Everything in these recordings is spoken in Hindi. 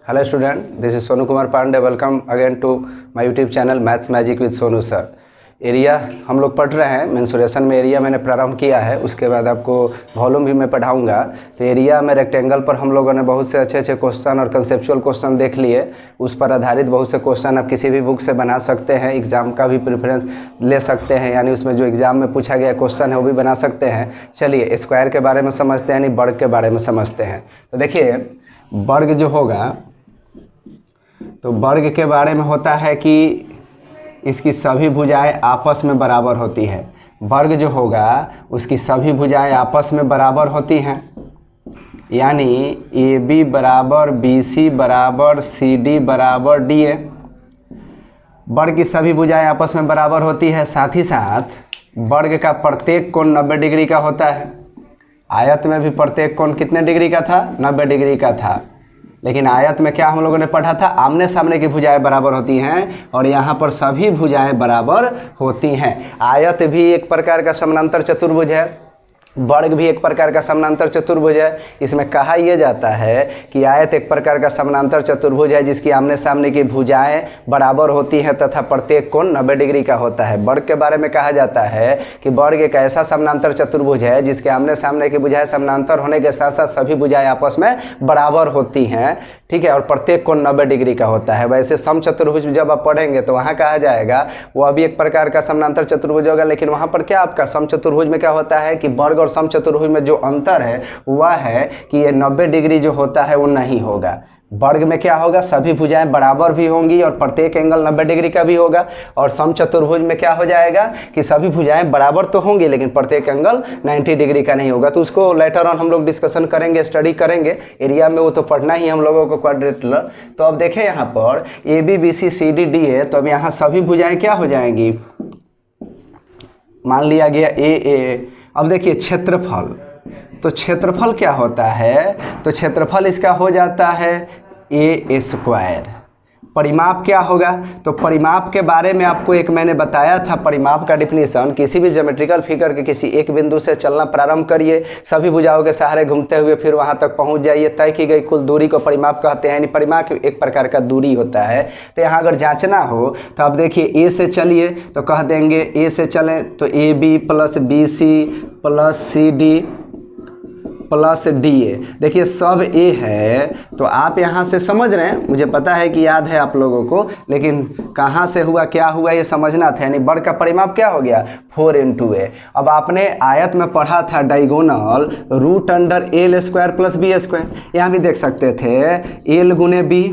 Hello student, this is Sonu Kumar Pandey. Welcome again to my YouTube channel Maths Magic with Sonu sir. Area हम लोग पढ़ रहे हैं, मेंसुरेशन में एरिया मैंने प्रारंभ किया है, उसके बाद आपको वॉल्यूम भी मैं पढ़ाऊंगा। तो एरिया में रेक्टेंगल पर हम लोगों ने बहुत से अच्छे क्वेश्चन और कंसेप्चुअल क्वेश्चन देख लिए। उस पर आधारित बहुत से क्वेश्चन आप किसी भी बुक से बना सकते हैं, एग्ज़ाम का भी प्रेफरेंस ले सकते हैं, यानी उसमें जो एग्ज़ाम में पूछा गया क्वेश्चन है वो भी बना सकते हैं। चलिए स्क्वायर के बारे में समझते हैं, यानी वर्ग के बारे में समझते हैं। तो देखिए वर्ग जो होगा, तो वर्ग के बारे में होता है कि इसकी सभी भुजाएं आपस में बराबर होती है। वर्ग जो होगा उसकी सभी भुजाएं आपस में बराबर होती हैं, यानी ए बी बराबर बी सी बराबर सी डी बराबर डी ए। वर्ग की सभी भुजाएं आपस में बराबर होती है। साथ ही साथ वर्ग का प्रत्येक कोण 90 डिग्री का होता है। आयत में भी प्रत्येक कोण कितने डिग्री का था? 90 डिग्री का था। लेकिन आयत में क्या हम लोगों ने पढ़ा था? आमने सामने की भुजाएं बराबर होती हैं, और यहाँ पर सभी भुजाएं बराबर होती हैं। आयत भी एक प्रकार का समानांतर चतुर्भुज है, वर्ग भी एक प्रकार का समानांतर चतुर्भुज है। इसमें कहा यह जाता है कि आयत एक प्रकार का समानांतर चतुर्भुज है जिसकी आमने सामने की भुजाएं बराबर होती हैं तथा प्रत्येक कोण 90 डिग्री का होता है। वर्ग के बारे में कहा जाता है कि वर्ग एक ऐसा समानांतर चतुर्भुज है जिसके आमने सामने की भुजाएं समानांतर होने के साथ साथ सभी भुजाएं आपस में बराबर होती हैं, ठीक है, और प्रत्येक कोण 90 डिग्री का होता है। वैसे समचतुर्भुज जब आप पढ़ेंगे तो वहाँ कहा जाएगा वो अभी एक प्रकार का समानांतर चतुर्भुज होगा, लेकिन वहाँ पर क्या आपका समचतुर्भुज में क्या होता है कि वर्ग और समचतुर्भुज में जो अंतर है वह है कि ये 90 डिग्री जो होता है वो नहीं होगा। वर्ग में क्या होगा? सभी भुजाएं बराबर भी होंगी और प्रत्येक एंगल 90 डिग्री का भी होगा। और समचतुर्भुज में क्या हो जाएगा कि सभी भुजाएं बराबर तो होंगी लेकिन प्रत्येक एंगल 90 डिग्री का नहीं होगा। तो उसको लेटर ऑन हम लोग डिस्कशन करेंगे, स्टडी करेंगे। एरिया में वो तो पढ़ना ही हम लोगों को क्वाड्रेटिलर। तो अब देखें यहाँ पर A B B C C D D है, तो अब यहाँ सभी भुजाएं क्या हो जाएंगी? मान लिया गया ए। अब देखिए क्षेत्रफल, तो क्षेत्रफल क्या होता है? तो क्षेत्रफल इसका हो जाता है ए स्क्वायर। परिमाप क्या होगा? तो परिमाप के बारे में आपको एक मैंने बताया था, परिमाप का डिफिनीशन। किसी भी ज्योमेट्रिकल फिगर के किसी एक बिंदु से चलना प्रारंभ करिए, सभी भुजाओं के सहारे घूमते हुए फिर वहां तक पहुंच जाइए। तय की गई कुल दूरी को परिमाप कहते हैं, यानी परिमाप एक प्रकार का दूरी होता है। तो यहाँ अगर जांचना हो तो आप देखिए ए से चलिए तो कह देंगे, ए से चलें तो A B plus B C plus C D plus D A. देखिए सब ए है, तो आप यहाँ से समझ रहे हैं, मुझे पता है कि याद है आप लोगों को, लेकिन कहाँ से हुआ क्या हुआ ये समझना था। यानी वर्ग का परिमाप क्या हो गया? 4 × ए। अब आपने आयत में पढ़ा था diagonal root under L square plus B square. यहाँ भी देख सकते थे एल गुने बी,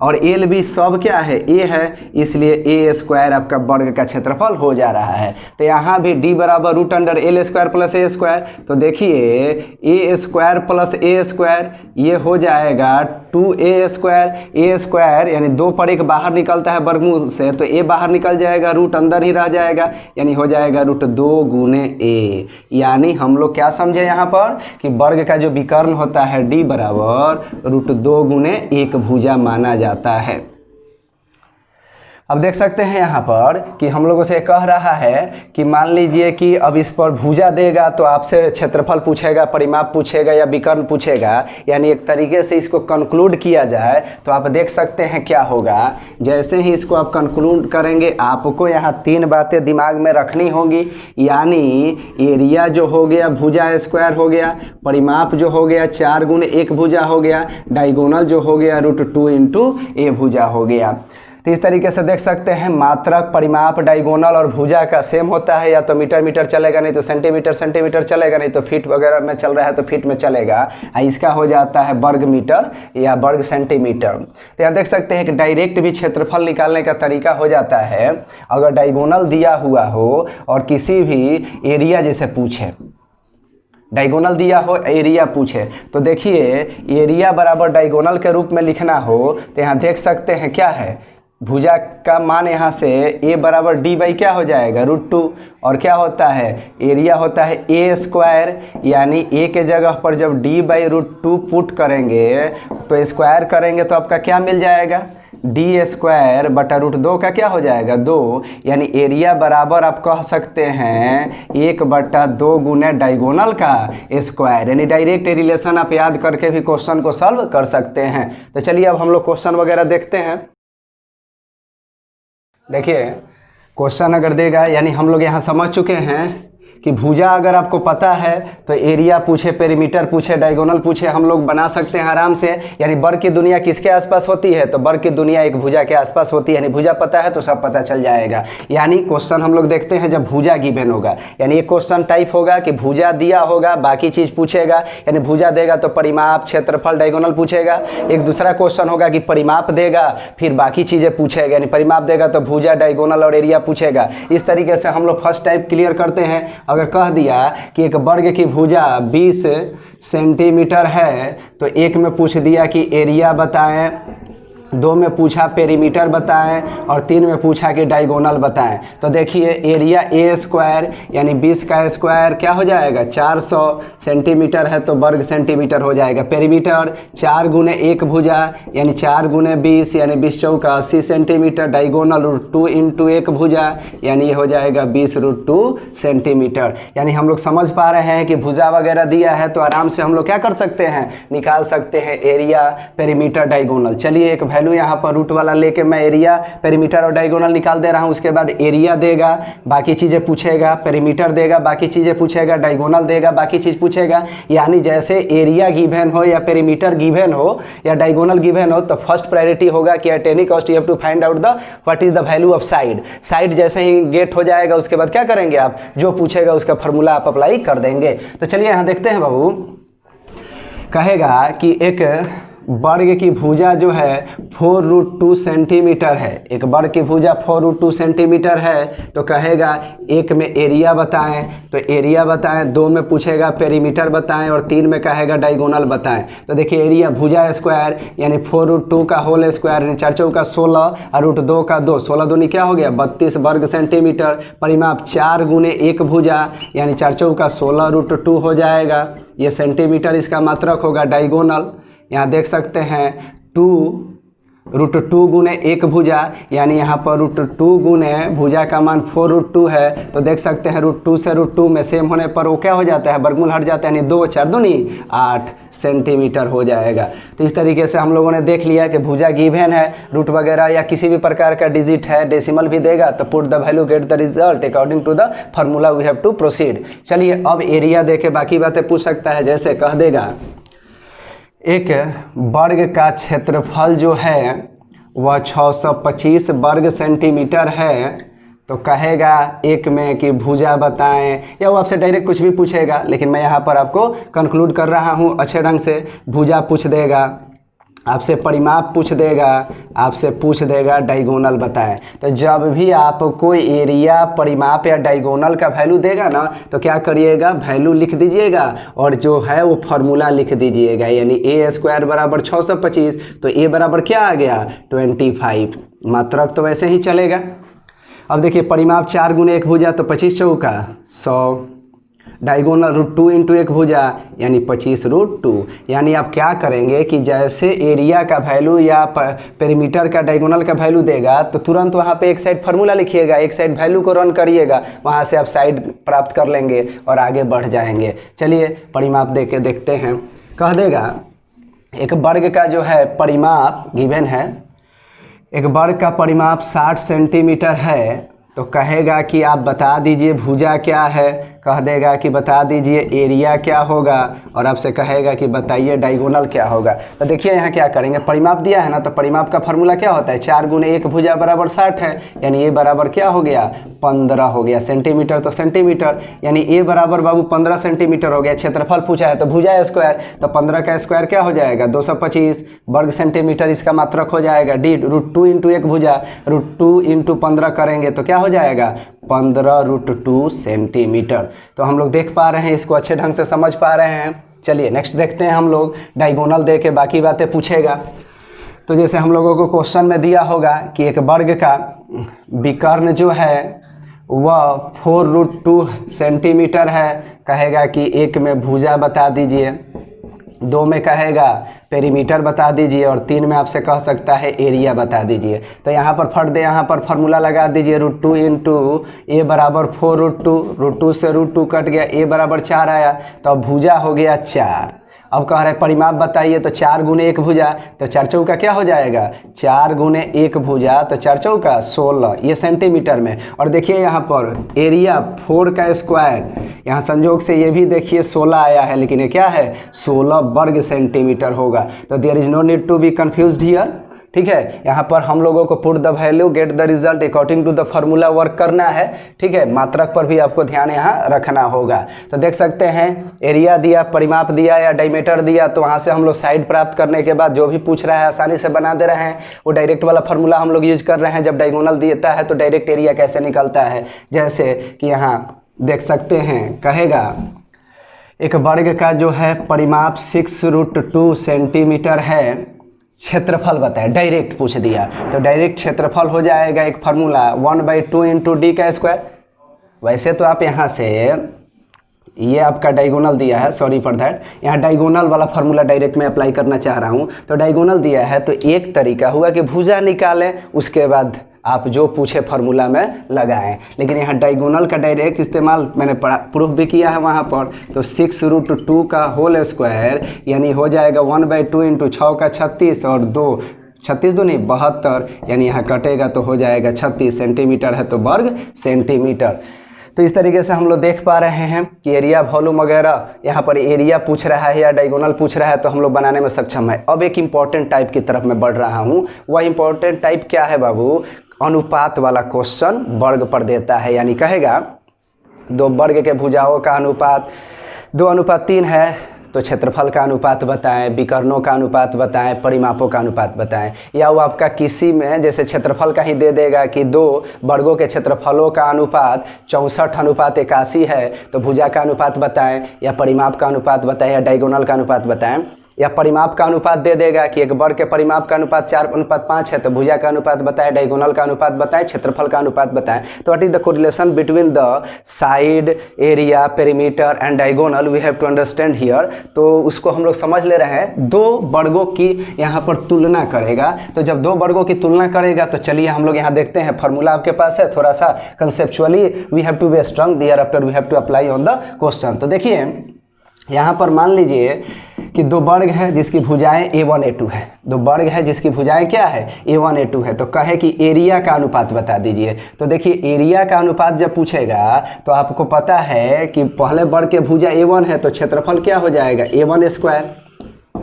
और एल बी सब क्या है? ए है, इसलिए ए स्क्वायर आपका वर्ग का क्षेत्रफल हो जा रहा है। तो यहाँ भी डी बराबर root under L square plus A square. तो देखिए A square plus A square ये हो जाएगा 2a स्क्वायर। ए स्क्वायर यानी 2 पर 1 बाहर निकलता है वर्गमूल से, तो ए बाहर निकल जाएगा, रूट अंदर ही रह जाएगा, यानी हो जाएगा √2 × ए। यानी हम लोग क्या समझे यहाँ पर कि वर्ग का जो विकर्ण होता है डी बराबर √2 × 1 भुजा माना जाता है। अब देख सकते हैं यहाँ पर कि हम लोगों से कह रहा है कि मान लीजिए कि अब इस पर भुजा देगा तो आपसे क्षेत्रफल पूछेगा, परिमाप पूछेगा या विकर्ण पूछेगा, यानी एक तरीके से इसको कंक्लूड किया जाए तो आप देख सकते हैं क्या होगा। जैसे ही इसको आप कंक्लूड करेंगे आपको यहाँ 3 बातें दिमाग में रखनी होगी, यानी एरिया जो हो गया भुजा स्क्वायर हो गया, परिमाप जो हो गया 4 × 1 भुजा हो गया, डायगोनल जो हो गया √2 × ए भुजा हो गया। तो इस तरीके से देख सकते हैं मात्रक, परिमाप, डायगोनल और भुजा का सेम होता है। या तो मीटर मीटर चलेगा, नहीं तो सेंटीमीटर सेंटीमीटर चलेगा, नहीं तो फीट वगैरह में चल रहा है तो फीट में चलेगा। इसका हो जाता है वर्ग मीटर या वर्ग सेंटीमीटर। तो यहाँ देख सकते हैं कि डायरेक्ट भी क्षेत्रफल निकालने का तरीका हो जाता है। अगर डायगोनल दिया हुआ हो और किसी भी एरिया जैसे पूछे, डायगोनल दिया हो एरिया पूछे, तो देखिए एरिया बराबर डायगोनल के रूप में लिखना हो तो यहाँ देख सकते हैं क्या है, भुजा का मान यहाँ से a बराबर डी बाई क्या हो जाएगा √2, और क्या होता है एरिया होता है ए स्क्वायर, यानी a के जगह पर जब d बाई √2 पुट करेंगे तो स्क्वायर करेंगे तो आपका क्या मिल जाएगा? डी स्क्वायर बटा रूट 2 का क्या हो जाएगा 2, यानी एरिया बराबर आप कह सकते हैं 1/2 गुने डायगोनल का स्क्वायर, यानी डायरेक्ट रिलेशन आप याद करके भी क्वेश्चन को सॉल्व कर सकते हैं। तो चलिए अब हम लोग क्वेश्चन वगैरह देखते हैं। देखिए क्वेश्चन अगर देगा, यानी हम लोग यहाँ समझ चुके हैं कि भुजा अगर आपको पता है तो एरिया पूछे, पेरीमीटर पूछे, डायगोनल पूछे, हम लोग बना सकते हैं आराम से। यानी वर्ग की दुनिया किसके आसपास होती है, तो वर्ग की दुनिया एक भुजा के आसपास होती है, यानी भुजा पता है तो सब पता चल जाएगा। यानी क्वेश्चन हम लोग देखते हैं जब भुजा गिवन होगा, यानी एक क्वेश्चन टाइप होगा कि भुजा दिया होगा, बाकी चीज़ पूछेगा, यानी भुजा देगा तो परिमाप, क्षेत्रफल, डायगोनल पूछेगा। एक दूसरा क्वेश्चन होगा कि परिमाप देगा फिर बाकी चीज़ें पूछेगा, यानी परिमाप देगा तो भुजा, डायगोनल और एरिया पूछेगा। इस तरीके से हम लोग फर्स्ट टाइप क्लियर करते हैं। अगर कह दिया कि एक वर्ग की भुजा 20 सेंटीमीटर है तो एक में पूछ दिया कि एरिया बताएं, 2 में पूछा पेरीमीटर बताएं और 3 में पूछा कि डायगोनल बताएं। तो देखिए एरिया ए स्क्वायर यानी 20 का स्क्वायर क्या हो जाएगा 400 सेंटीमीटर है तो वर्ग सेंटीमीटर हो जाएगा। पेरीमीटर 4 गुने 1 भुजा यानी 4 गुने 20 यानी 20 चौका 80 सेंटीमीटर। डायगोनल √2 इंटू 1 भुजा यानी ये हो जाएगा 20 √2 सेंटीमीटर। यानी हम लोग समझ पा रहे हैं कि भुजा वगैरह दिया है तो आराम से हम लोग क्या कर सकते हैं, निकाल सकते हैं एरिया, पेरीमीटर, डायगोनल। चलिए एक वैल्यू यहाँ पर रूट वाला लेके मैं एरिया, पेरीमीटर और डायगोनल निकाल दे रहा हूँ। उसके बाद एरिया देगा, बाकी चीज़ें पूछेगा, पेरीमीटर देगा, बाकी चीज़ें पूछेगा, डायगोनल देगा, बाकी चीज़ पूछेगा। यानी जैसे एरिया गिवन हो या पेरीमीटर गिवन हो या डायगोनल गिवन हो तो फर्स्ट प्रायोरिटी होगा कि at any cost you have to find out the what is the value of side. Side जैसे ही गेट हो जाएगा उसके बाद क्या करेंगे आप, जो पूछेगा उसका फॉर्मूला आप अप्लाई कर देंगे। तो चलिए यहाँ देखते हैं बाबू, कहेगा कि एक वर्ग की भुजा जो है 4√2 सेंटीमीटर है। एक वर्ग की भुजा 4√2 सेंटीमीटर है तो कहेगा एक में एरिया बताएं, तो एरिया बताएं, 2 में पूछेगा पेरीमीटर बताएं और 3 में कहेगा डायगोनल बताएं। तो देखिए एरिया भुजा स्क्वायर यानी 4√2 का होल स्क्वायर यानी 4 चौका 16 और √2 का 2, 16 दूनी क्या हो गया 32 वर्ग सेंटीमीटर। परिमाप 4 गुने 1 भुजा यानी 4 चौका 16 √2 हो जाएगा, ये सेंटीमीटर इसका मात्रक होगा। डायगोनल यहाँ देख सकते हैं 2√2 गुने 1 भुजा यानी यहाँ पर √2 गुने भुजा का मान 4√2 है तो देख सकते हैं √2 से √2 में सेम होने पर वो क्या हो जाता है, वर्गमूल हट जाता है, यानी 2 4 दूनी 8 सेंटीमीटर हो जाएगा। तो इस तरीके से हम लोगों ने देख लिया कि भुजा गिवन है, रूट वगैरह या किसी भी प्रकार का डिजिट है, डेसिमल भी देगा तो put the value get the result according to the formula we have to proceed. चलिए अब एरिया दे के बाकी बातें पूछ सकता है, जैसे कह देगा एक वर्ग का क्षेत्रफल जो है वह 625 वर्ग सेंटीमीटर है तो कहेगा एक में कि भुजा बताएं, या वो आपसे डायरेक्ट कुछ भी पूछेगा लेकिन मैं यहाँ पर आपको कंक्लूड कर रहा हूँ अच्छे ढंग से। भुजा पूछ देगा, आपसे परिमाप पूछ देगा, आपसे पूछ देगा डायगोनल बताएं। तो जब भी आपको एरिया, परिमाप या डायगोनल का वैल्यू देगा ना तो क्या करिएगा, वैल्यू लिख दीजिएगा और जो है वो फार्मूला लिख दीजिएगा। यानी ए स्क्वायर बराबर 625 तो ए बराबर क्या आ गया 25, मात्रक तो वैसे ही चलेगा। अब देखिए परिमाप 4 गुने 1 भुजा तो 25 चौका 100, डायगोनल √2 इंटू 1 भुजा यानी 25 √2। यानी आप क्या करेंगे कि जैसे एरिया का वैल्यू या पेरीमीटर का, डायगोनल का वैल्यू देगा तो तुरंत वहाँ पे एक साइड फार्मूला लिखिएगा, एक साइड वैल्यू को रन करिएगा, वहाँ से आप साइड प्राप्त कर लेंगे और आगे बढ़ जाएंगे। चलिए परिमाप दे के देखते हैं। कह देगा एक वर्ग का जो है परिमाप गिवन है, एक वर्ग का परिमाप 60 सेंटीमीटर है तो कहेगा कि आप बता दीजिए भुजा क्या है, कह देगा कि बता दीजिए एरिया क्या होगा और आपसे कहेगा कि बताइए डायगोनल क्या होगा। तो देखिए यहाँ क्या करेंगे, परिमाप दिया है ना तो परिमाप का फार्मूला क्या होता है 4 गुने 1 भुजा बराबर 60 है यानी ए बराबर क्या हो गया 15 हो गया। सेंटीमीटर तो सेंटीमीटर यानी ए बराबर बाबू 15 सेंटीमीटर हो गया। क्षेत्रफल पूछा है तो भुजा स्क्वायर तो 15 का स्क्वायर क्या हो जाएगा 225 वर्ग सेंटीमीटर इसका मात्रक हो जाएगा। डी √2 इंटू 1 भुजा √2 इंटू 15 करेंगे तो क्या हो जाएगा 15 √2 सेंटीमीटर। तो हम लोग देख पा रहे हैं, इसको अच्छे ढंग से समझ पा रहे हैं। चलिए नेक्स्ट देखते हैं हम लोग, डायगोनल दे के बाकी बातें पूछेगा। तो जैसे हम लोगों को क्वेश्चन में दिया होगा कि एक वर्ग का विकर्ण जो है वह 4√2 सेंटीमीटर है, कहेगा कि एक में भुजा बता दीजिए, 2 में कहेगा पेरीमीटर बता दीजिए और 3 में आपसे कह सकता है एरिया बता दीजिए। तो यहाँ पर फट दे, यहाँ पर फार्मूला लगा दीजिए √2 इंटू ए बराबर 4√2, √2 से √2 कट गया, ए बराबर 4 आया, तो अब भुजा हो गया 4। अब कह रहे हैं परिमाप बताइए, तो 4 गुने 1 भुजा, तो 4 चौका क्या हो जाएगा, 4 गुने 1 भुजा, तो 4 चौका 16, ये सेंटीमीटर में। और देखिए यहाँ पर एरिया 4 का स्क्वायर, यहाँ संयोग से ये भी देखिए 16 आया है, लेकिन ये क्या है 16 वर्ग सेंटीमीटर होगा। तो there is no need to be confused here, ठीक है। यहाँ पर हम लोगों को put the value get the result according to the formula work करना है, ठीक है। मात्रक पर भी आपको ध्यान यहाँ रखना होगा। तो देख सकते हैं एरिया दिया, परिमाप दिया या डायमीटर दिया, तो वहाँ से हम लोग साइड प्राप्त करने के बाद जो भी पूछ रहा है आसानी से बना दे रहे हैं। वो डायरेक्ट वाला फार्मूला हम लोग यूज कर रहे हैं। जब डायगोनल देता है तो डायरेक्ट एरिया कैसे निकलता है, जैसे कि यहाँ देख सकते हैं, कहेगा एक वर्ग का जो है परिमाप 6√2 सेंटीमीटर है, क्षेत्रफल बताए, डायरेक्ट पूछ दिया, तो डायरेक्ट क्षेत्रफल हो जाएगा एक फार्मूला 1/2 इंटू डी का स्क्वायर। वैसे तो आप यहाँ से ये आपका डायगोनल दिया है, सॉरी फॉर दैट, यहाँ डायगोनल वाला फार्मूला डायरेक्ट मैं अप्लाई करना चाह रहा हूँ। तो डायगोनल दिया है तो एक तरीका हुआ कि भुजा निकालें, उसके बाद आप जो पूछे फार्मूला में लगाएं। लेकिन यहाँ डायगोनल का डायरेक्ट इस्तेमाल मैंने प्रूफ भी किया है वहाँ पर। तो 6√2 का होल स्क्वायर यानी हो जाएगा 1/2 इंटू 6 का 36 और 2 36 2 नहीं 72, यानी यहाँ कटेगा तो हो जाएगा 36 सेंटीमीटर है तो वर्ग सेंटीमीटर। तो इस तरीके से हम लोग देख पा रहे हैं कि एरिया वॉल्यूम वगैरह यहाँ पर एरिया पूछ रहा है या डायगोनल पूछ रहा है तो हम लोग बनाने में सक्षम है। अब एक इम्पॉर्टेंट टाइप की तरफ मैं बढ़ रहा हूँ। वह इम्पॉर्टेंट टाइप क्या है बाबू, अनुपात वाला क्वेश्चन वर्ग पर देता है। यानी कहेगा 2 वर्ग के भुजाओं का अनुपात 2:3 है, तो क्षेत्रफल का अनुपात बताएं, विकर्णों का अनुपात बताएं, परिमापों का अनुपात बताएं। या वो आपका किसी में जैसे क्षेत्रफल का ही दे देगा कि 2 वर्गों के क्षेत्रफलों का अनुपात 64:81 है, तो भुजा का अनुपात बताएं या परिमाप का अनुपात बताएं या डायगोनल का अनुपात बताएं। या परिमाप का अनुपात दे देगा कि एक वर्ग के परिमाप का अनुपात 4:5 है, तो भुजा का अनुपात बताएं, डायगोनल का अनुपात बताएं, क्षेत्रफल का अनुपात बताएं। तो what is the correlation between the side, area, perimeter and diagonal we have to understand here. तो उसको हम लोग समझ ले रहे हैं। 2 वर्गों की यहाँ पर तुलना करेगा। तो जब 2 वर्गों की तुलना करेगा तो चलिए हम लोग यहाँ देखते हैं। फार्मूला आपके पास है, थोड़ा सा conceptually we have to be strong, thereafter we have to apply on the question. तो देखिए यहाँ पर मान लीजिए कि 2 वर्ग है जिसकी भुजाएं a1 a2 है। 2 वर्ग है जिसकी भुजाएं क्या है a1 a2 है। तो कहे कि एरिया का अनुपात बता दीजिए। तो देखिए एरिया का अनुपात जब पूछेगा तो आपको पता है कि पहले वर्ग के भुजा a1 है तो क्षेत्रफल क्या हो जाएगा a1 स्क्वायर,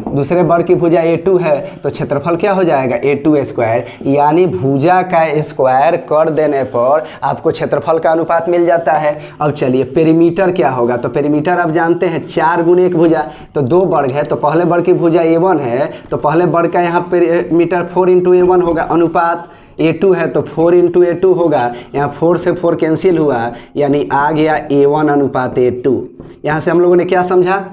दूसरे वर्ग की भुजा a2 है तो क्षेत्रफल क्या हो जाएगा a2 स्क्वायर। यानी भुजा का स्क्वायर कर देने पर आपको क्षेत्रफल का अनुपात मिल जाता है। अब चलिए पेरीमीटर क्या होगा, तो पेरीमीटर आप जानते हैं 4 गुने 1 भुजा, तो 2 वर्ग है तो पहले वर्ग की भुजा a1 है तो पहले वर्ग का यहाँ पेरीमीटर 4 इंटू a1 होगा, अनुपात a2 है तो 4 इंटू a2 होगा, यहाँ 4 से 4 कैंसिल हुआ यानी आ गया a1 अनुपात a2। यहाँ से हम लोगों ने क्या समझा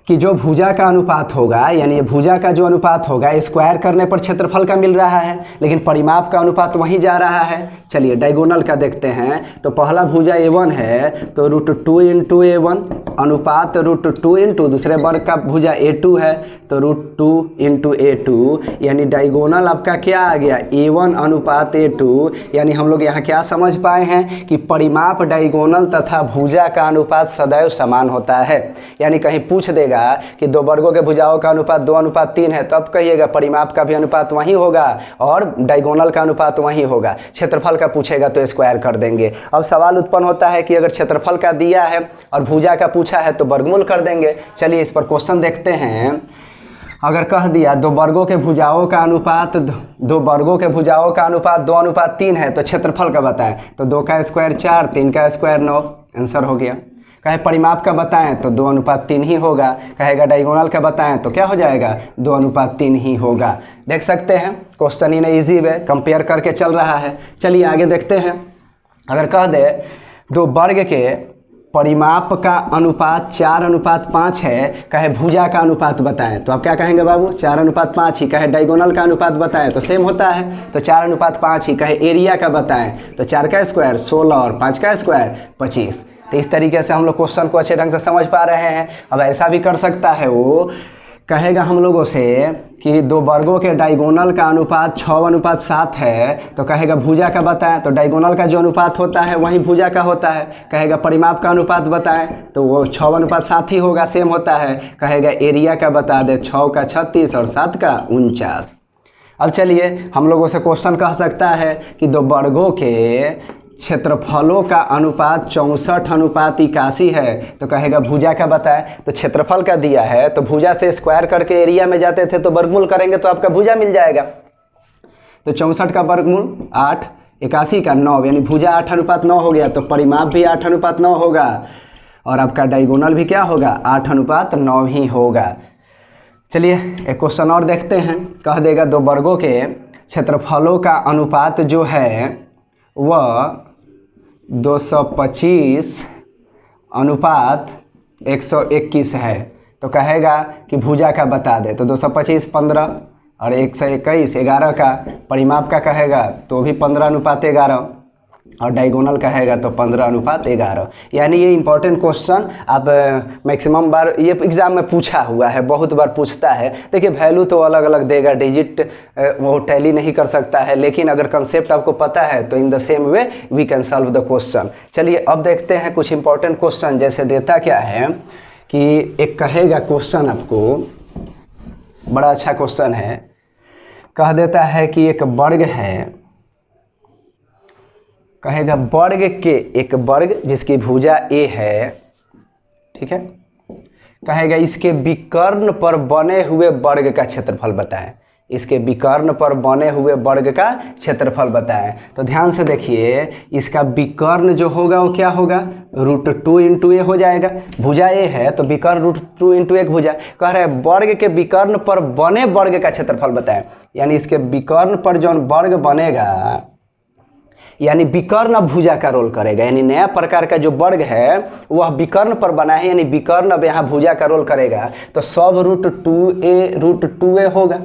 कि जो भुजा का अनुपात होगा यानी भुजा का जो अनुपात होगा स्क्वायर करने पर क्षेत्रफल का मिल रहा है, लेकिन परिमाप का अनुपात वहीं जा रहा है। चलिए डायगोनल का देखते हैं। तो पहला भुजा a1 है तो √2 इंटू a1 अनुपात √2 इंटू दूसरे वर्ग का भुजा a2 है तो √2 इंटू a2, यानी डायगोनल आपका क्या आ गया a1 अनुपात a2। यानी हम लोग यहाँ क्या समझ पाए हैं कि परिमाप डायगोनल तथा भुजा का अनुपात सदैव समान होता है। यानी कहीं पूछ देगा कि 2 वर्गों के भुजाओं का अनुपात 2:3 है, तब कहिएगा परिमाप का भी अनुपात वही होगा और डायगोनल का अनुपात वही होगा। क्षेत्रफल का पूछेगा तो स्क्वायर कर देंगे। अब सवाल उत्पन्न होता है कि अगर क्षेत्रफल का दिया है और भुजा का पूछा है तो वर्गमूल कर देंगे। चलिए इस पर क्वेश्चन देखते हैं। अगर कह दिया 2 वर्गों के भुजाओं का अनुपात 2:3 है तो क्षेत्रफल का बताएं, तो 2 का स्क्वायर 4, 3 का स्क्वायर 9, आंसर हो गया। कहे परिमाप का बताएं तो 2:3 ही होगा। कहेगा डायगोनल का बताएं तो क्या हो जाएगा 2:3 ही होगा। देख सकते हैं question in easy way compare करके चल रहा है। चलिए आगे देखते हैं। अगर कह दे 2 वर्ग के परिमाप का अनुपात 4:5 है, कहे भुजा का अनुपात बताएं, तो आप क्या कहेंगे बाबू 4:5 ही। कहे डायगोनल का अनुपात बताएं तो सेम होता है तो 4:5 ही। कहे एरिया का बताएं तो 4 का स्क्वायर 16 और 5 का स्क्वायर 25। तो इस तरीके से हम लोग क्वेश्चन को अच्छे ढंग से समझ पा रहे हैं। अब ऐसा भी कर सकता है, वो कहेगा हम लोगों से कि दो वर्गों के डायगोनल का अनुपात 6:7 है, तो कहेगा भुजा का बताएं, तो डायगोनल का जो अनुपात होता है वही भुजा का होता है। कहेगा परिमाप का अनुपात बताएं, तो वो 6:7 ही होगा, सेम होता है। कहेगा एरिया का बता दे, 6 का 36 और 7 का 49। अब चलिए हम लोगों से क्वेश्चन कह सकता है कि दो वर्गों के क्षेत्रफलों का अनुपात 64:81 है, तो कहेगा भुजा का बताए। तो क्षेत्रफल का दिया है, तो भुजा से स्क्वायर करके एरिया में जाते थे, तो वर्गमूल करेंगे तो आपका भुजा मिल जाएगा। तो 64 का वर्गमूल 8, 81 का 9, यानी भुजा 8:9 हो गया, तो परिमाप भी 8:9 होगा और आपका डायगोनल भी क्या होगा, 8:9 ही होगा। चलिए एक क्वेश्चन और देखते हैं। कह देगा दो वर्गों के क्षेत्रफलों का अनुपात जो है वह 225:121 है, तो कहेगा कि भुजा का बता दे। तो 225 15 और 121 11 का, परिमाप का कहेगा तो भी 15:11 और डायगोनल कहेगा तो 15:11। यानी ये इंपॉर्टेंट क्वेश्चन आप मैक्सिमम बार ये एग्ज़ाम में पूछा हुआ है, बहुत बार पूछता है। देखिए वैल्यू तो अलग अलग देगा, डिजिट वो टैली नहीं कर सकता है, लेकिन अगर कंसेप्ट आपको पता है तो in the same way we can solve the question. चलिए अब देखते हैं कुछ इंपॉर्टेंट क्वेश्चन। जैसे देता क्या है कि एक कहेगा क्वेश्चन, आपको बड़ा अच्छा क्वेश्चन है। कह देता है कि एक वर्ग है, कहेगा वर्ग के एक वर्ग जिसकी भुजा a है, ठीक है, कहेगा इसके विकर्ण पर बने हुए वर्ग का क्षेत्रफल बताएं। इसके विकर्ण पर बने हुए वर्ग का क्षेत्रफल बताएं। तो ध्यान से देखिए, इसका विकर्ण जो होगा वो क्या होगा, √2 × a हो जाएगा। भुजा a है तो विकर्ण √2 × 1 भुजा। कह रहे हैं वर्ग के विकर्ण पर बने वर्ग का क्षेत्रफल बताएं, यानी इसके विकर्ण पर जो वर्ग बनेगा, यानी विकर्ण अब भुजा का रोल करेगा। यानी नया प्रकार का जो वर्ग है वह विकर्ण पर बना है, यानी विकर्ण अब यहाँ भुजा का रोल करेगा। तो सब √2a होगा।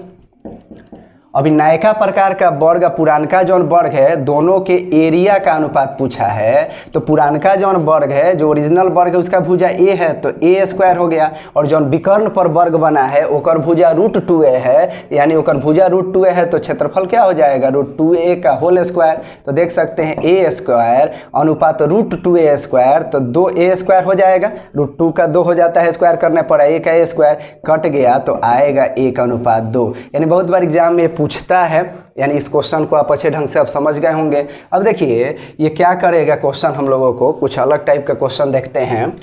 अभी नयका प्रकार का वर्ग, पुरानका जौन वर्ग है, दोनों के एरिया का अनुपात पूछा है। तो पुरानका जौन वर्ग है, जो ओरिजिनल वर्ग है, उसका भुजा a है तो a² हो गया, और जौन विकर्ण पर वर्ग बना है ओकर भुजा √2a है, यानी ओकर भुजा √2a है, तो क्षेत्रफल क्या हो जाएगा, √2a का होल स्क्वायर। तो देख सकते हैं a² अनुपात √2a², तो 2a² हो जाएगा। √2 का 2 हो जाता है स्क्वायर करने पर, a का a² कट गया तो आएगा 1:2। यानी बहुत बार एग्जाम में पूछता है, यानी इस क्वेश्चन को आप अच्छे ढंग से अब समझ गए होंगे। अब देखिए ये क्या करेगा क्वेश्चन, हम लोगों को कुछ अलग टाइप का क्वेश्चन देखते हैं।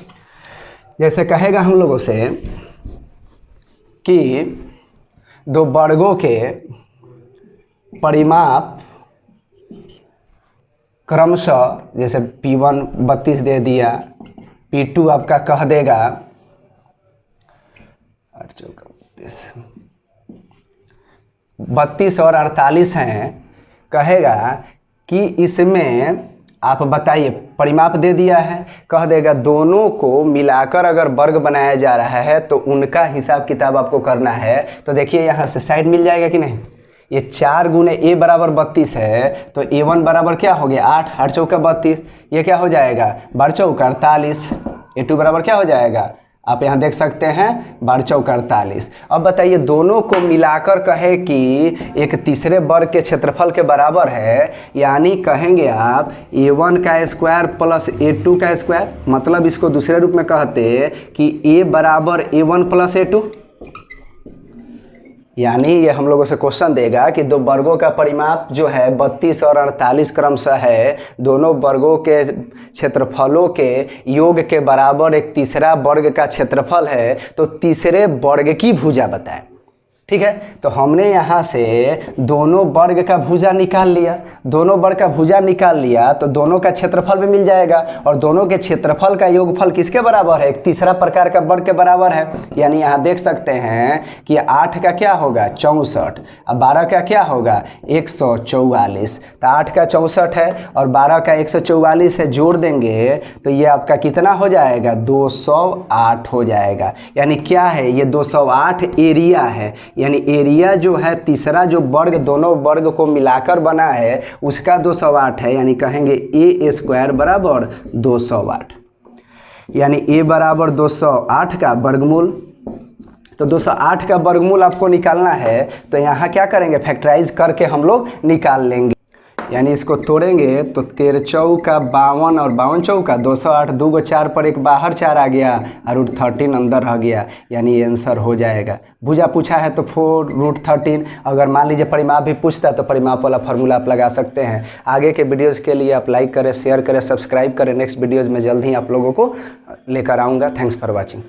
जैसे कहेगा हम लोगों से कि दो वर्गों के परिमाप क्रमशः, जैसे P1 32 दे दिया, P2 आपका कह देगा 32 और 48 हैं। कहेगा कि इसमें आप बताइए, परिमाप दे दिया है, कह देगा दोनों को मिलाकर अगर वर्ग बनाया जा रहा है तो उनका हिसाब किताब आपको करना है। तो देखिए यहाँ से साइड मिल जाएगा कि नहीं, ये 4 × a = 32 है, तो a1 बराबर क्या हो गया 8, 8 चौका 32, ये क्या हो जाएगा 12 चौका 48, a2 बराबर क्या हो जाएगा, आप यहाँ देख सकते हैं 12 चौका 48। अब बताइए दोनों को मिलाकर कहे कि एक तीसरे वर्ग के क्षेत्रफल के बराबर है, यानी कहेंगे आप a1 का स्क्वायर प्लस a2 का स्क्वायर, मतलब इसको दूसरे रूप में कहते कि a बराबर a1 प्लस a2। यानी ये हम लोगों से क्वेश्चन देगा कि दो वर्गों का परिमाप जो है 32 और 48 क्रमशः है, दोनों वर्गों के क्षेत्रफलों के योग के बराबर एक तीसरा वर्ग का क्षेत्रफल है, तो तीसरे वर्ग की भुजा बताएं। ठीक है, तो हमने यहाँ से दोनों वर्ग का भुजा निकाल लिया। दोनों वर्ग का भुजा निकाल लिया तो दोनों का क्षेत्रफल भी मिल जाएगा, और दोनों के क्षेत्रफल का योगफल किसके बराबर है, एक तीसरा प्रकार का वर्ग के बराबर है। यानी यहाँ देख सकते हैं कि 8 का क्या होगा 64, अब 12 का क्या होगा 144। तो 8 का 64 है और 12 का 144 है, जोड़ देंगे तो ये आपका कितना हो जाएगा 208 हो जाएगा। यानी क्या है, ये 208 एरिया है। यानी एरिया जो है तीसरा जो वर्ग दोनों वर्ग को मिलाकर बना है उसका 208 है, यानी कहेंगे a² बराबर 208। यानी a बराबर 208 का वर्गमूल। तो 208 का वर्गमूल आपको निकालना है, तो यहाँ क्या करेंगे, फैक्टराइज करके हम लोग निकाल लेंगे। यानी इसको तोड़ेंगे तो 13 चौका 52 और 52 चौका 208, 2 को 4 पर एक बाहर 4 आ गया और √13 अंदर रह गया, यानी ये आंसर हो जाएगा। भुजा पूछा है तो 4√13, अगर मान लीजिए परिमाप भी पूछता है तो परिमाप वाला फार्मूला आप लगा सकते हैं। आगे के वीडियोज़ के लिए आप लाइक करें, शेयर करें, सब्सक्राइब करें। नेक्स्ट वीडियोज़ में जल्द ही आप लोगों को लेकर आऊँगा। Thanks for watching.